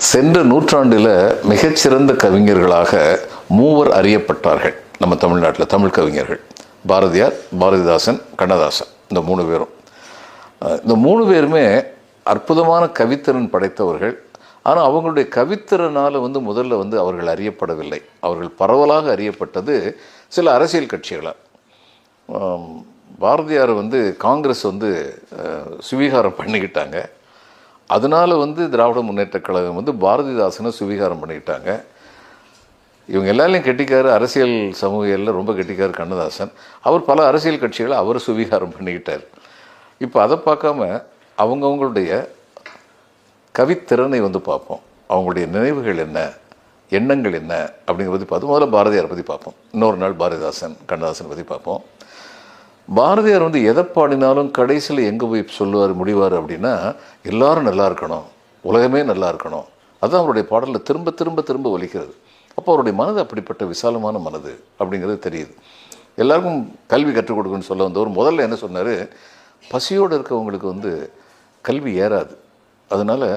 சென்ற நூற்றாண்டில் மிகச்சிறந்த கவிஞர்களாக மூவர் அறியப்பட்டார்கள் நம்ம தமிழ்நாட்டில். தமிழ் கவிஞர்கள் பாரதியார், பாரதிதாசன், கண்ணதாசன். இந்த மூணு பேரும் இந்த மூணு பேருமே அற்புதமான கவித்திறன் படைத்தவர்கள். ஆனால் அவங்களுடைய கவித்திறனால் முதல்ல அவர்கள் அறியப்படவில்லை. அவர்கள் பரவலாக அறியப்பட்டது சில அரசியல் கட்சிகளால். பாரதியார் காங்கிரஸ் சுவீகாரம் பண்ணிக்கிட்டாங்க. அதனால் திராவிட முன்னேற்ற கழகம் பாரதிதாசனை சுவீகாரம் பண்ணிக்கிட்டாங்க. இவங்க எல்லாரையும் கெட்டிக்காரு. அரசியல் சமூகத்தில் ரொம்ப கெட்டிக்காரு கண்ணதாசன். அவர் பல அரசியல் கட்சிகளை அவர் சுவீகாரம் பண்ணிக்கிட்டார். இப்போ அதை பார்க்காம அவங்கவுங்களுடைய கவித்திறனை பார்ப்போம். அவங்களுடைய நினைவுகள் என்ன, எண்ணங்கள் என்ன அப்படிங்கிறத பற்றி பார்த்து முதல்ல பாரதியாரை பற்றி பார்ப்போம். இன்னொரு நாள் பாரதிதாசன், கண்ணதாசனை பற்றி பார்ப்போம். பாரதியார் எதை பாடினாலும் கடைசியில் எங்கே போய் சொல்லுவார், முடிவார் அப்படின்னா, எல்லாரும் நல்லா இருக்கணும், உலகமே நல்லா இருக்கணும். அதுதான் அவருடைய பாடலில் திரும்ப திரும்ப திரும்ப ஒலிக்கிறது. அப்போ அவருடைய மனது அப்படிப்பட்ட விசாலமான மனது அப்படிங்கிறது தெரியுது. எல்லாருக்கும் கல்வி கற்றுக் கொடுக்குன்னு சொல்ல வந்தவர் முதல்ல என்ன சொன்னார், பசியோடு இருக்கவங்களுக்கு கல்வி ஏறாது. அதனால்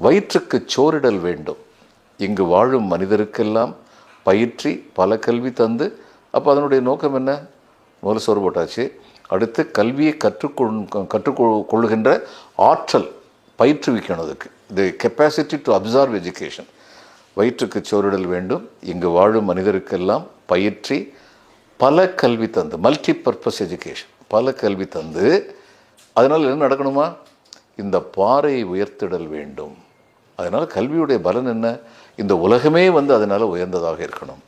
வயிற்றுக்கு சோறிடல் வேண்டும், இங்கு வாழும் மனிதருக்கெல்லாம் பயிற்றி பல கல்வி தந்து. அப்போ அதனுடைய நோக்கம் என்ன? முதல்ல சோறு போட்டாச்சு. அடுத்து கல்வியை கற்றுக்கொள்ளுகின்ற ஆற்றல் பயிற்றுவிக்கணும். அதுக்கு the capacity to absorb education. வயிற்றுக்கு சோறிடல் வேண்டும், இங்கு வாழும் மனிதருக்கெல்லாம் பயிற்றி பல கல்வி தந்து, மல்டி பர்பஸ் எஜுகேஷன், பல கல்வி தந்து. அதனால் என்ன நடக்கணுமா? இந்த பாறையை உயர்த்திடல் வேண்டும். அதனால் கல்வியுடைய பலன் என்ன? இந்த உலகமே அதனால் உயர்ந்ததாக இருக்கணும்.